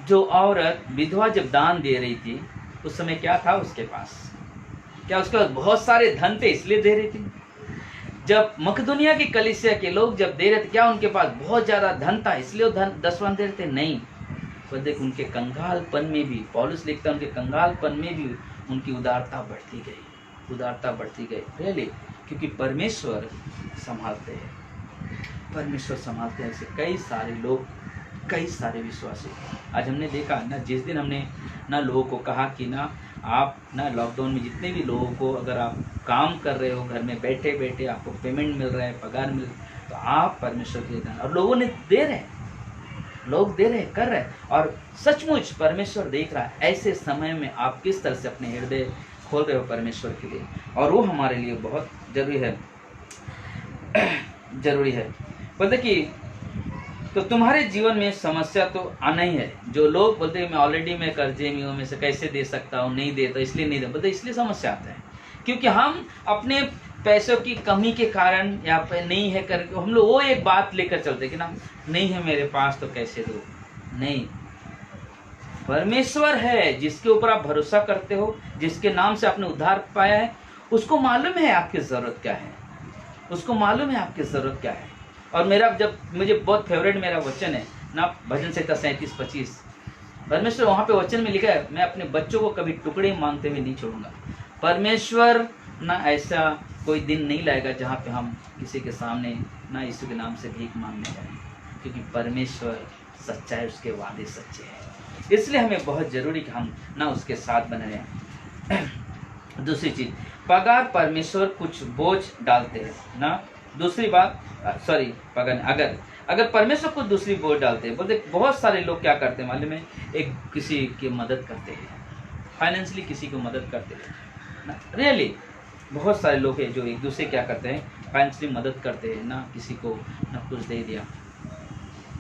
जो औरत विधवा जब दान दे रही थी उस समय क्या था उसके पास, क्या उसके पास बहुत सारे धन थे इसलिए दे रही थी? जब मकदूनिया की कलीसिया के लोग जब दे रहे थे, क्या उनके पास बहुत ज़्यादा धन था इसलिए वो धन दशवां दे रहे थे? नहीं। तो देख उनके कंगालपन में भी, पौलुस लिखता है उनके कंगालपन में भी उनकी उदारता बढ़ती गई, उदारता बढ़ती गई। रियली, क्योंकि परमेश्वर संभालते हैं, परमेश्वर संभालते हैं। ऐसे कई सारे लोग, कई सारे विश्वासी आज हमने देखा ना, जिस दिन हमने ना लोगों को कहा कि ना आप ना लॉकडाउन में जितने भी लोगों को, अगर आप काम कर रहे हो घर में बैठे बैठे आपको पेमेंट मिल रहा है, पगार मिल रहा है, तो आप परमेश्वर के दान, और लोगों ने दे रहे, लोग दे रहे, कर रहे, और सचमुच परमेश्वर देख रहा है। ऐसे समय में आप किस तरह से अपने हृदय खोल रहे हो परमेश्वर के लिए, और वो हमारे लिए बहुत जरूरी है, जरूरी है। बोलते कि तो तुम्हारे जीवन में समस्या तो आना ही है। जो लोग बोलते हैं मैं ऑलरेडी मैं कर्जे में हूँ, मैं से कैसे दे सकता हूँ, नहीं देता इसलिए नहीं दे, बोलते इसलिए समस्या आता है क्योंकि हम अपने पैसों की कमी के कारण या नहीं है करके हम लोग वो एक बात लेकर चलते कि ना नहीं है मेरे पास तो कैसे दो। नहीं, परमेश्वर है जिसके ऊपर आप भरोसा करते हो, जिसके नाम से आपने उद्धार पाया है, उसको मालूम है आपकी ज़रूरत क्या है, उसको मालूम है आपकी ज़रूरत क्या है। और मेरा जब मुझे बहुत फेवरेट मेरा वचन है ना, भजन संहिता 37:25, परमेश्वर वहाँ पे वचन में लिखा है मैं अपने बच्चों को कभी टुकड़े मांगते हुए नहीं छोड़ूंगा। परमेश्वर ना ऐसा कोई दिन नहीं लाएगा जहाँ पे हम किसी के सामने ना यीशु के नाम से भीख मांगने जाएं, क्योंकि परमेश्वर सच्चा है, उसके वादे सच्चे हैं। इसलिए हमें बहुत जरूरी कि हम ना उसके साथ बने रहें। दूसरी चीज, पगार परमेश्वर कुछ बोझ डालते हैं ना। दूसरी बात पगार अगर परमेश्वर को दूसरी बोझ डालते हैं, बोलते बहुत सारे लोग क्या करते हैं मालूम है, एक किसी की मदद करते हैं, फाइनेंशियली किसी को मदद करते हैं ना। रियली बहुत सारे लोग हैं जो एक दूसरे क्या करते हैं, फाइनेंशियली मदद करते हैं ना। किसी को ना कुछ दे दिया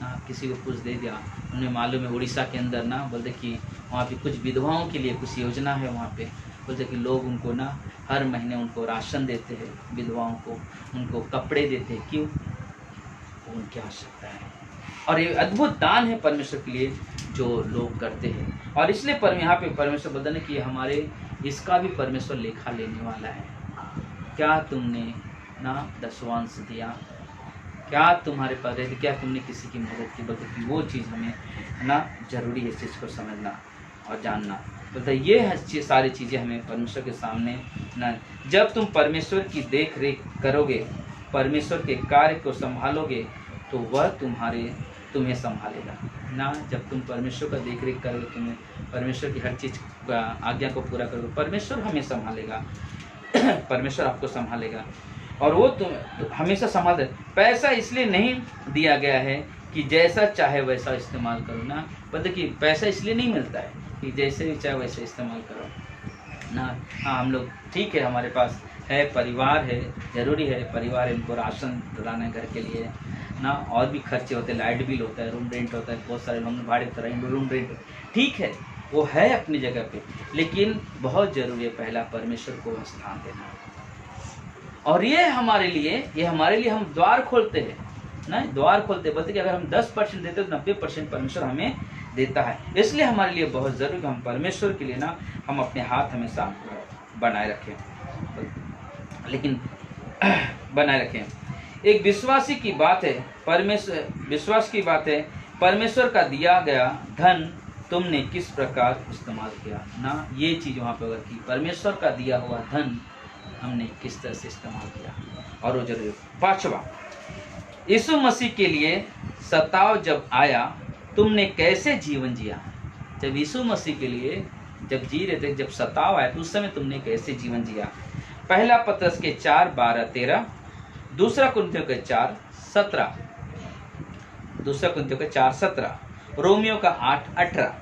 ना, किसी को कुछ दे दिया। उन्हें मालूम है उड़ीसा के अंदर ना, बोलते कि वहाँ पे कुछ विधवाओं के लिए कुछ योजना है वहाँ पे, बोलते कि लोग उनको ना हर महीने उनको राशन देते हैं, विधवाओं को उनको कपड़े देते हैं। क्यों? उनकी आवश्यकता है। और ये अद्भुत दान है परमेश्वर के लिए जो लोग करते हैं। और इसलिए यहाँ पे परमेश्वर बोलते हैं कि हमारे इसका भी परमेश्वर लेखा लेने वाला है। क्या तुमने ना दशवांश दिया, क्या तुम्हारे पास रहती, क्या तुमने किसी की मदद की? बोलते कि वो चीज़ हमें ना जरूरी है, इस चीज़ को समझना और जानना। बोलते ये है सारी चीज़ें हमें परमेश्वर के सामने ना, जब तुम परमेश्वर की देख रेख करोगे, परमेश्वर के कार्य को संभालोगे, तो वह तुम्हें संभालेगा ना। जब तुम परमेश्वर का देख रेख करोगे, तुम्हें परमेश्वर की हर चीज़ आज्ञा को पूरा करोगे, परमेश्वर हमें संभालेगा। परमेश्वर आपको संभालेगा और वो तुम हमेशा संभालते। पैसा इसलिए नहीं दिया गया है कि जैसा चाहे वैसा इस्तेमाल करो ना। मतलब कि पैसा इसलिए नहीं मिलता है कि जैसे भी चाहे वैसे इस्तेमाल करो ना। हाँ, हम लोग ठीक है, हमारे पास है, परिवार है, ज़रूरी है, परिवार है, उनको राशन लाना है घर के लिए ना, और भी खर्चे होते हैं, लाइट बिल होता है, रूम रेंट होता है, बहुत सारे लोग भाड़े पर रूम रेंट, ठीक है, वो है अपनी जगह पे, लेकिन बहुत ज़रूरी है पहला परमेश्वर को स्थान देना। और ये हमारे लिए हम द्वार खोलते हैं ना, द्वार खोलते हैं। बोलते कि अगर हम 10% देते तो 90% परमेश्वर हमें देता है। इसलिए हमारे लिए बहुत ज़रूरी है हम परमेश्वर के लिए ना हम अपने हाथ हमेशा बनाए रखें, लेकिन बनाए रखें। एक विश्वासी की बात है, विश्वास की बात है, परमेश्वर का दिया गया धन तुमने किस प्रकार इस्तेमाल किया ना। ये चीज़ वहाँ पर कि परमेश्वर का दिया हुआ धन हमने किस तरह से इस्तेमाल किया। और वो जरूरी। पांचवा, यीशु मसीह के लिए सताव जब आया तुमने कैसे जीवन जिया। जब यीशु मसीह के लिए जब जी रहे थे, जब सताव आया तो उस समय तुमने कैसे जीवन जिया। पहला पत्रस के 4:12-13, दूसरा कुरिन्थियों के 4:17, दूसरा कुरिन्थियों के 4:17, रोमियो का 8:18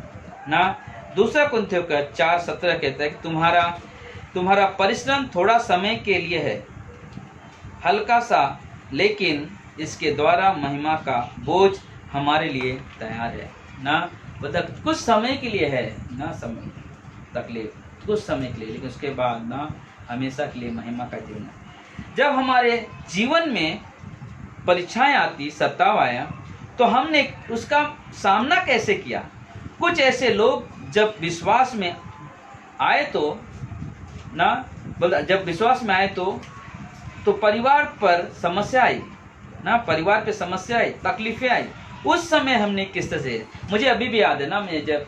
ना। दूसरा कुरिन्थियों का 4:17 कहता है कि तुम्हारा परिश्रम थोड़ा समय के लिए है, हल्का सा, लेकिन इसके द्वारा महिमा का बोझ हमारे लिए तैयार है ना। मतलब कुछ समय के लिए है ना, समय तकलीफ कुछ समय के लिए, लेकिन उसके बाद ना हमेशा के लिए महिमा का जीवन है। जब हमारे जीवन में परीक्षाएं आती, सताव आया, तो हमने उसका सामना कैसे किया। कुछ ऐसे लोग जब विश्वास में आए तो ना, जब विश्वास में आए तो परिवार पर समस्या आई ना, परिवार पे समस्या आई, तकलीफें आई। उस समय हमने किस तरह से, मुझे अभी भी याद है ना, मैं जब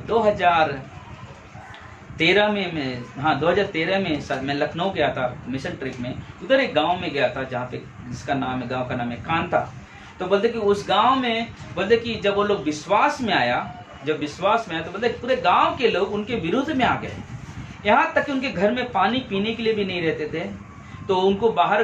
2013 में 2013 में मैं लखनऊ गया था मिशन ट्रिप में। उधर एक गांव में गया था जहाँ पे जिसका नाम है, गांव का नाम है कांता। तो बोलते कि उस गांव में बोलते कि जब वो लोग विश्वास में आया तो बोलते पूरे गांव के लोग उनके विरुद्ध में आ गए। यहाँ तक कि उनके घर में पानी पीने के लिए भी नहीं रहते थे, तो उनको बाहर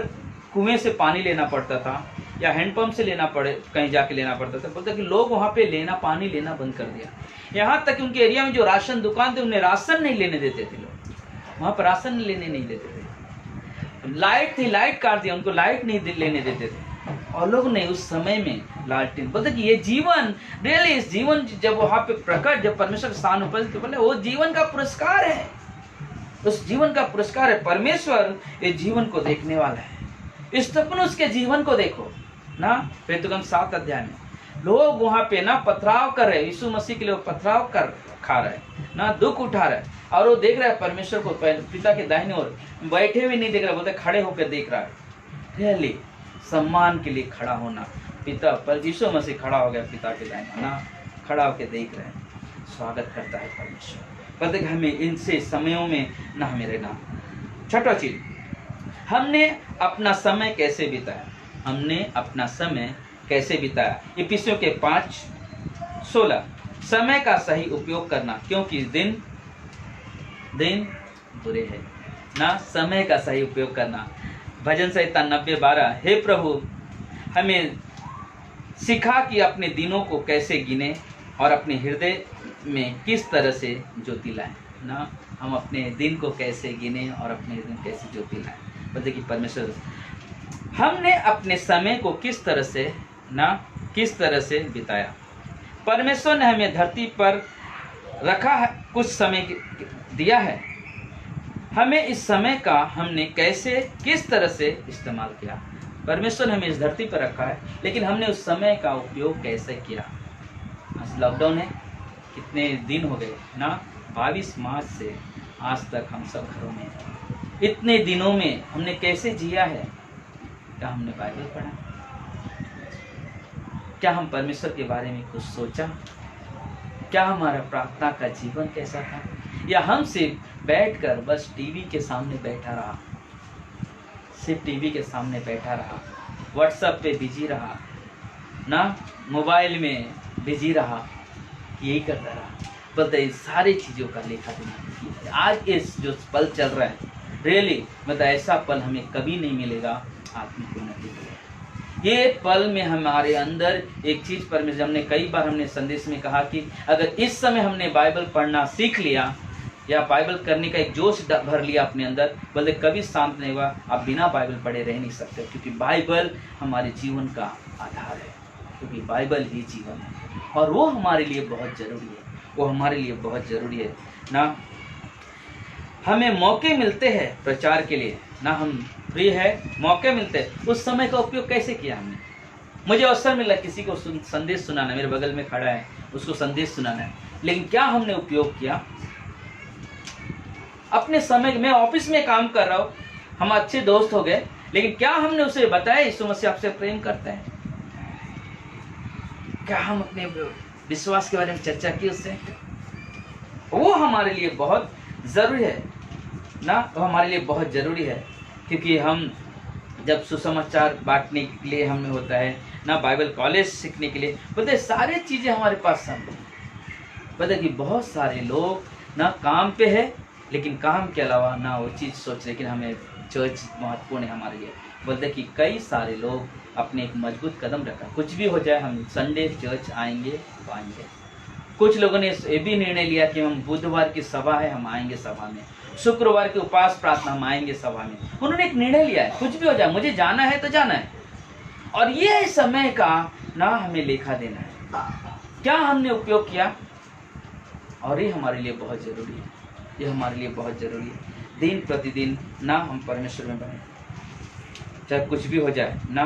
कुएं से पानी लेना पड़ता था या हैंडपंप से कहीं जाके लेना पड़ता था। बोलते कि लोग वहाँ पे पानी लेना बंद कर दिया। यहाँ तक कि उनके एरिया में जो राशन दुकान थे उन्हें राशन नहीं लेने देते थे, लोग वहाँ पर राशन लेने नहीं देते थे। लाइट थी, लाइट काट दिया, उनको लाइट नहीं लेने देते थे। और लोग ने उस समय में लालटेन बोलते कि ये जीवन रियली, इस जीवन जब वहां पे प्रकट, जब परमेश्वर के स्थान उपस्थित, बोले वो जीवन का पुरस्कार है, उस जीवन का पुरस्कार है। परमेश्वर इस जीवन को देखने वाला है। इस तपनुस के जीवन को देखो ना, प्रेरितों 7 अध्याय में लोग वहां पे ना पथराव कर रहे, यीशु मसीह के लिए पथराव कर खा रहे ना, दुख उठा रहे, और वो देख रहा है परमेश्वर को पिता के दाहिने ओर, बैठे हुए नहीं देख रहा, बोलते खड़े होकर देख रहा है। रियली सम्मान के लिए खड़ा होना, पिता पर यीशु मसीह खड़ा हो गया पिता के दाहिने ना, खड़ा होकर देख रहे हैं, स्वागत करता है परमेश्वर। कहते हमें इनसे समयों में ना हमें रहना। छठा चीज, हमने अपना समय कैसे बिताया, हमने अपना समय कैसे बिताया। इफिसियों के 5:16, समय का सही उपयोग करना क्योंकि दिन बुरे हैं ना, समय का सही उपयोग करना। भजन संहिता 90:12, हे प्रभु हमें सिखा कि अपने दिनों को कैसे गिने और अपने हृदय में किस तरह से ज्योति लाएं ना, हम अपने दिन को कैसे गिने और अपने हृदय में कैसे ज्योति लाएं। बोलते कि परमेश्वर हमने अपने समय को किस तरह से बिताया। परमेश्वर ने हमें धरती पर रखा है, कुछ समय दिया है, हमें इस समय का हमने किस तरह से इस्तेमाल किया। परमेश्वर ने हमें इस धरती पर रखा है, लेकिन हमने उस समय का उपयोग कैसे किया। आज लॉकडाउन है, कितने दिन हो गए ना, 22 मार्च से आज तक हम सब घरों में, इतने दिनों में हमने कैसे जिया है। क्या हमने बाइबल पढ़ा, क्या हम परमेश्वर के बारे में कुछ सोचा, क्या हमारा प्रार्थना का जीवन कैसा था, या हम सिर्फ बैठकर बस टीवी के सामने बैठा रहा, सिर्फ टीवी के सामने बैठा रहा, व्हाट्सएप पे बिजी रहा ना, मोबाइल में बिजी रहा, यही करता रहा। बोलते इस सारी चीज़ों का लेखा देना। आज इस जो पल चल रहा है, रियली मतलब ऐसा पल हमें कभी नहीं मिलेगा आत्मिक उन्नति के लिए। ये पल में हमारे अंदर एक चीज़ परमेश्वर, हमने कई बार हमने संदेश में कहा कि अगर इस समय हमने बाइबल पढ़ना सीख लिया या बाइबल करने का एक जोश भर लिया अपने अंदर, बोलते कभी शांत नहीं हुआ, आप बिना बाइबल पढ़े रह नहीं सकते, क्योंकि बाइबल हमारे जीवन का आधार है, क्योंकि बाइबल ही जीवन है और वो हमारे लिए बहुत ज़रूरी है, वो हमारे लिए बहुत ज़रूरी है ना। हमें मौके मिलते हैं प्रचार के लिए ना, हम फ्री है, मौके मिलते हैं, उस समय का उपयोग कैसे किया हमने। मुझे अवसर मिला किसी को संदेश सुनाना, मेरे बगल में खड़ा है, उसको संदेश सुनाना है, लेकिन क्या हमने उपयोग किया अपने समय। मैं ऑफिस में काम कर रहा हूँ, हम अच्छे दोस्त हो गए, लेकिन क्या हमने उसे बताया यीशु मसीह आपसे प्रेम करते हैं, क्या हम अपने विश्वास के बारे में चर्चा की उससे। वो हमारे लिए बहुत ज़रूरी है ना, वो हमारे लिए बहुत ज़रूरी है, क्योंकि हम जब सुसमाचार बांटने के लिए हमें होता है ना, बाइबल कॉलेज सीखने के लिए, बोलते सारी चीज़ें हमारे पास संभव है। पता कि बहुत सारे लोग ना काम पे है, लेकिन काम के अलावा ना वो चीज़ सोच, लेकिन हमें चर्च महत्वपूर्ण है हमारे लिए। बोलते कि कई सारे लोग अपने एक मजबूत कदम रखा, कुछ भी हो जाए हम संडे चर्च आएंगे पाएंगे। कुछ लोगों ने ये भी निर्णय लिया कि हम बुधवार की सभा है, हम आएंगे सभा में, शुक्रवार के उपास प्रार्थना हम आएंगे सभा में। उन्होंने एक निर्णय लिया है, कुछ भी हो जाए मुझे जाना है तो जाना है, और ये समय का ना हमें लेखा देना है, क्या हमने उपयोग किया। और ये हमारे लिए बहुत ज़रूरी है, ये हमारे लिए बहुत ज़रूरी है। दिन प्रतिदिन ना हम परमेश्वर में बने, चाहे कुछ भी हो जाए ना,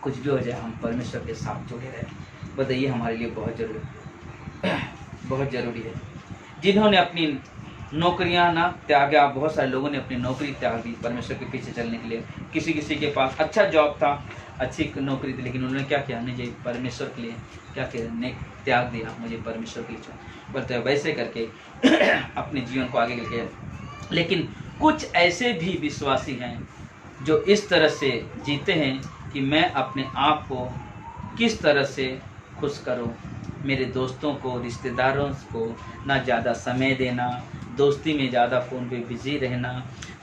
कुछ भी हो जाए हम परमेश्वर के साथ जुड़े रहें। बताइए हमारे लिए बहुत ज़रूरी बहुत ज़रूरी है। जिन्होंने अपनी नौकरियां ना त्यागा, बहुत सारे लोगों ने अपनी नौकरी त्याग दी परमेश्वर के पीछे चलने के लिए। किसी के पास अच्छा जॉब था, अच्छी नौकरी थी, लेकिन उन्होंने क्या किया, मुझे परमेश्वर के लिए क्या किया, ने त्याग दिया, मुझे परमेश्वर के लिए बोलते हैं वैसे करके अपने जीवन को आगे लेके। लेकिन कुछ ऐसे भी विश्वासी हैं जो इस तरह से जीते हैं कि मैं अपने आप को किस तरह से खुश करूं, मेरे दोस्तों को, रिश्तेदारों को ना ज़्यादा समय देना, दोस्ती में ज़्यादा फ़ोन पे बिजी रहना,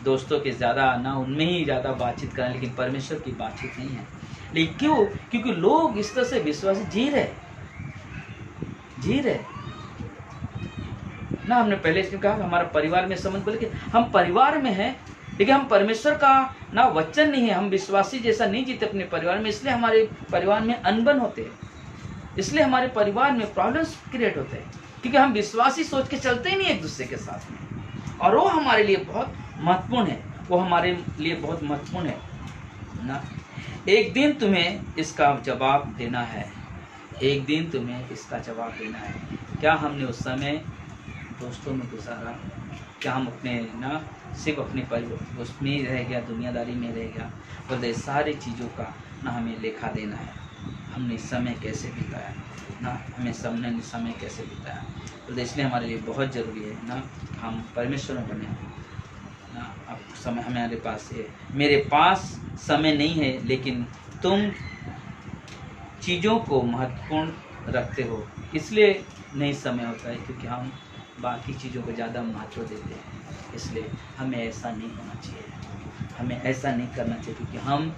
दोस्तों के ज़्यादा ना उनमें ही ज़्यादा बातचीत करना, लेकिन परमेश्वर की बातचीत नहीं है। लेकिन क्यों? क्योंकि लोग इस तरह से विश्वासी जी रहे ना। हमने पहले इसमें कहा हमारा परिवार में संबंध, बोले कि हम परिवार में हैं, लेकिन हम परमेश्वर का ना वचन नहीं है, हम विश्वासी जैसा नहीं जीते अपने परिवार में, इसलिए हमारे परिवार में अनबन होते हैं, इसलिए हमारे परिवार में प्रॉब्लम्स क्रिएट होते हैं, क्योंकि हम विश्वासी सोच के चलते ही नहीं एक दूसरे के साथ में। और वो हमारे लिए बहुत महत्वपूर्ण है, वो हमारे लिए बहुत महत्वपूर्ण है ना। एक दिन तुम्हें इसका जवाब देना है, एक दिन तुम्हें इसका जवाब देना है। क्या हमने उस समय दोस्तों में गुजारा, क्या हम अपने ना सिर्फ अपने परिवार उसमें ही रह गया, दुनियादारी में रह गया, और सारी चीज़ों का ना हमें लेखा देना है। हमने समय कैसे बिताया ना, हमें समय कैसे बिताया, तो इसलिए हमारे लिए बहुत ज़रूरी है ना हम परमेश्वर में बने ना। अब समय हमारे पास है, मेरे पास समय नहीं है, लेकिन तुम चीज़ों को महत्वपूर्ण रखते हो, इसलिए नहीं समय होता है, क्योंकि हम बाकी चीज़ों को ज़्यादा महत्व देते हैं। इसलिए हमें ऐसा नहीं होना चाहिए, हमें ऐसा नहीं करना चाहिए, क्योंकि हम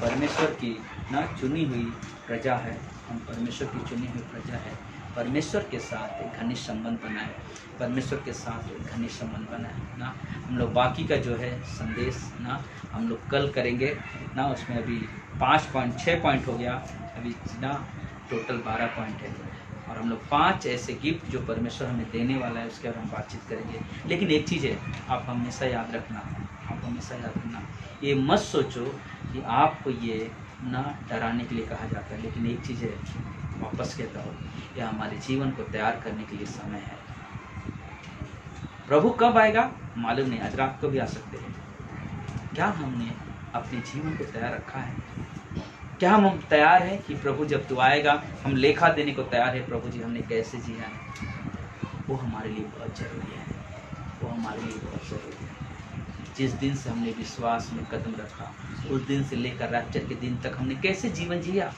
परमेश्वर की ना चुनी हुई प्रजा है, हम परमेश्वर की चुनी हुई प्रजा है। परमेश्वर के साथ एक घनिष्ठ संबंध बनाए, परमेश्वर के साथ एक घनिष्ठ संबंध बनाए ना। हम लोग बाकी का जो है संदेश ना हम लोग कल करेंगे ना, उसमें अभी 6 पॉइंट हो गया, अभी ना टोटल 12 पॉइंट है, और हम लोग 5 ऐसे गिफ्ट जो परमेश्वर हमें देने वाला है उसके बारे में बातचीत करेंगे। लेकिन एक चीज़ है, आप हमेशा याद रखना, आप हमेशा याद रखना, ये मत सोचो कि आपको ये ना डराने के लिए कहा जाता है, लेकिन एक चीज़ है, वापस कहता हूँ, यह हमारे जीवन को तैयार करने के लिए समय है। प्रभु कब आएगा मालूम नहीं, आज रात को भी आ सकते हैं। क्या हमने अपने जीवन को तैयार रखा है? क्या हम तैयार हैं कि प्रभु जब तू आएगा हम लेखा देने को तैयार है, प्रभु जी हमने कैसे जिया है? वो हमारे लिए बहुत ज़रूरी है, वो हमारे लिए बहुत ज़रूरी है। जिस दिन से हमने विश्वास में कदम रखा, उस दिन से लेकर रैप्चर के दिन तक हमने कैसे जीवन जिया,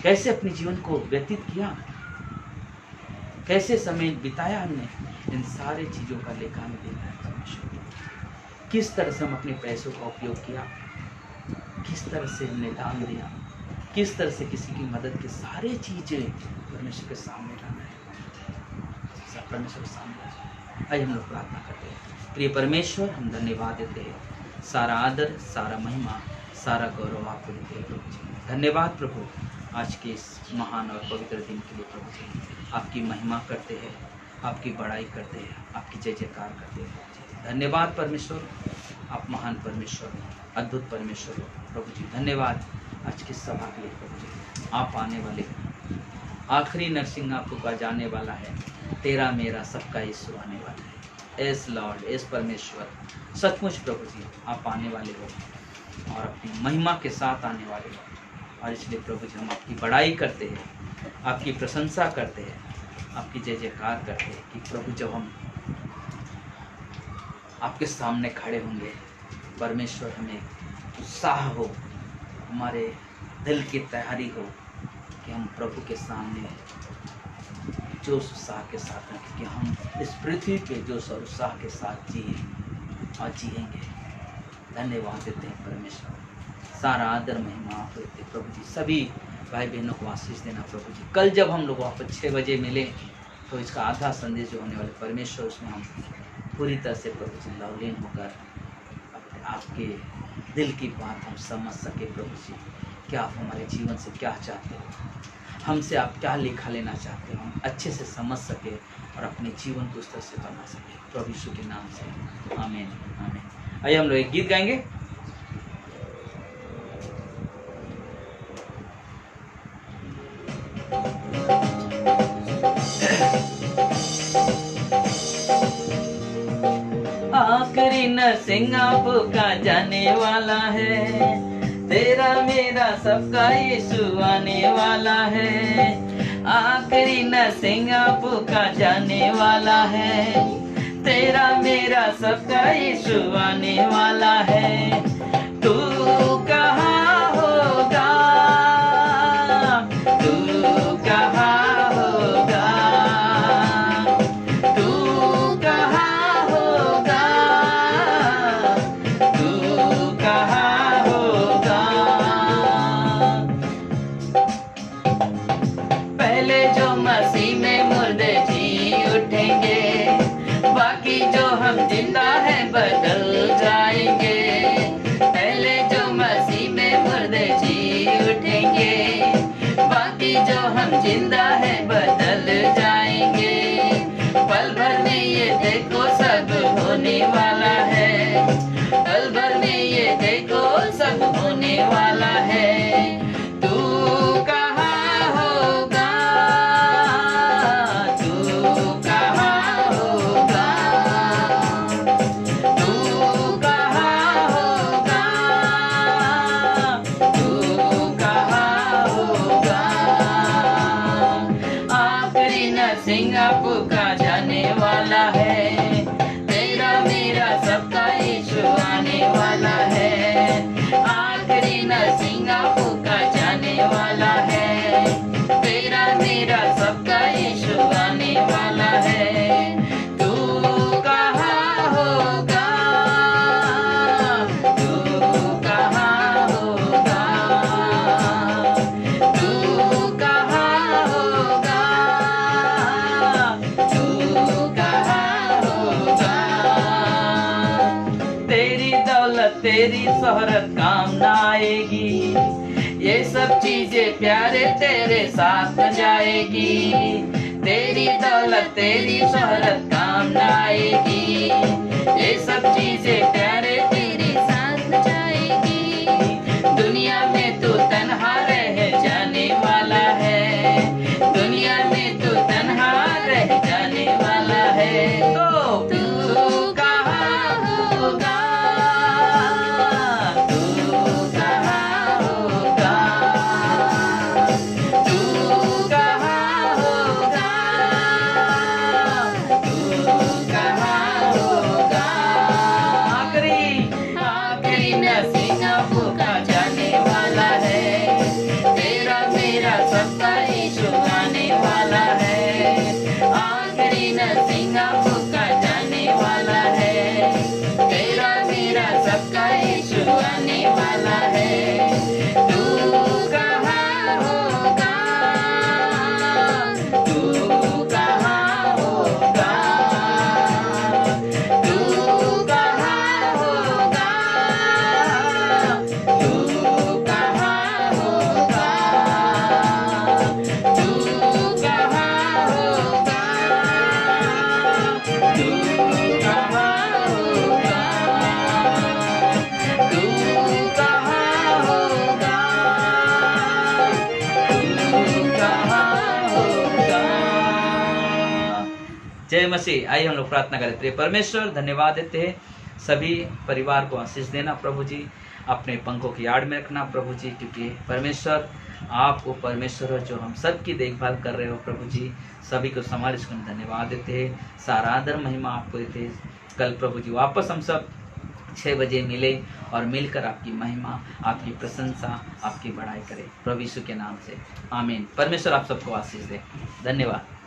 कैसे अपने जीवन को व्यतीत किया, कैसे समय बिताया हमने, इन सारे चीज़ों का लेखा हमें देना है परमेश्वर। किस तरह से हम अपने पैसों का उपयोग किया, किस तरह से हमने दान दिया, किस तरह से किसी की मदद की, सारी चीज़ें परमेश्वर के सामने लाना है, सब परमेश्वर के सामने लाना है। आइए हम लोग प्रार्थना करते हैं। प्रिय परमेश्वर, हम धन्यवाद देते हैं, सारा आदर, सारा महिमा, सारा गौरव आपको देते हैं प्रभु जी। धन्यवाद प्रभु, आज के इस महान और पवित्र दिन के लिए प्रभु जी। आपकी महिमा करते हैं, आपकी बड़ाई करते हैं, आपकी जय जयकार करते हैं प्रभु जी। धन्यवाद परमेश्वर, आप महान परमेश्वर हो, अद्भुत परमेश्वर हो प्रभु जी। धन्यवाद आज की सभा के लिए प्रभु जी। आप आने वाले हैं, आखिरी नरसिंह आपको का जाने वाला है, तेरा मेरा सबका यीशु आने वाला है। एस लॉर्ड, एस परमेश्वर, सचमुच प्रभु जी आप आने वाले हो और अपनी महिमा के साथ आने वाले हो, और इसलिए प्रभु जी हम आपकी बड़ाई करते हैं, आपकी प्रशंसा करते हैं, आपकी जय जयकार करते हैं कि प्रभु जब हम आपके सामने खड़े होंगे परमेश्वर, हमें उत्साह हो, हमारे दिल की तैयारी हो कि हम प्रभु के सामने जोश उत्साह के साथ हैं, क्योंकि हम इस पृथ्वी पे जोश और उत्साह के साथ जिए और जिएंगे। धन्यवाद देते हैं परमेश्वर, सारा आदर महिमा आप देते प्रभु जी। सभी भाई बहनों को आशीष देना प्रभु जी। कल जब हम लोग वापस 6 बजे मिले तो इसका आधा संदेश जो होने वाले परमेश्वर, उसमें हम पूरी तरह से प्रभु जी लवलीन होकर आपके दिल की बात हम समझ सके प्रभु जी, कि आप हमारे जीवन से क्या चाहते हो, हमसे आप क्या लेखा लेना चाहते हो, हम अच्छे से समझ सके और अपने जीवन को उस तरह से बना सके प्रभु यीशु के नाम से, आमीन आमीन। आइए हम लोग एक गीत गाएंगे। आखिरी नरसिंह आपका जाने वाला है, तेरा मेरा सबका यीशु आने वाला है। आखिरी नरसिंह आपका जाने वाला है, तेरा मेरा सबका यीशु आने वाला है। तू कहाँ होगा, तू कहाँ होगा, तू कहाँ होगा, तू कहाँ होगा। पहले जो मसीह में मुर्दे जी उठेंगे, बाकी जो हम जिंदा है बदल जाएंगे, पहले जो मसीह में मुर्दे जी उठेंगे। बाकी जो हम जिंदा है बदल जाएंगे, पल भर में ये देखो सब होने वाला है, पल भर में ये देखो सब होने वाला है। तू कहाँ होगा, तू कहाँ होगा, तू कहाँ होगा, तू कहाँ होगा। आखिरी नरसिंह फूका जाने वाला है, तेरा मेरा सबका यीशु आने वाला है। आखिरी नरसिंह फूका जाने वाला है, तेरा मेरा सबका यीशु आने वाला है। तू कहाँ होगा, तू कहाँ होगा, तू कहाँ होगा, तू कहाँ होगा। तेरी दौलत तेरी शोहरत काम न आएगी, ये सब चीजें प्यारे तेरे साथ न जाएगी। तेरी दौलत तेरी शोहरत काम न आएगी, ये सब चीजें प्यारे तेरे साथ न जाएगी। दुनिया में तू तन्हा रह जाने वाला है, दुनिया में तू तन्हा रह जाने वाला है। तो तू कहाँ होगा, तू कहाँ होगा, तू कहाँ होगा, तू कहाँ होगा। आखिरी नरसिंह फूका जाने वाला है, तेरा मेरा सबका यीशु आने वाला है। आखिरी नरसिंह फूका जाने वाला है, तेरा मेरा सबका यीशु आने वाला है। तू कहाँ होगा, तू कहाँ होगा, तू कहाँ होगा, तू कहाँ होगा, तू कहाँ होगा, तू कहाँ होगा, तू कहाँ होगा, तू कहाँ होगा। जय मसीह। आइए हम लोग प्रार्थना करें। प्रिय परमेश्वर, धन्यवाद देते हैं, सभी परिवार को आशीष देना प्रभु जी, अपने पंखों की आड़ में रखना प्रभु जी, क्योंकि परमेश्वर आपको परमेश्वर हो जो हम सबकी देखभाल कर रहे हो प्रभु जी। सभी को संभाल इसको हम धन्यवाद देते हैं, सारा आदर महिमा आपको देते हैं। कल प्रभु जी वापस हम सब 6 बजे मिले और मिलकर आपकी महिमा, आपकी प्रशंसा, आपकी बड़ाई करें प्रभु यीशु के नाम से, आमीन। परमेश्वर आप सबको आशीष दे। धन्यवाद।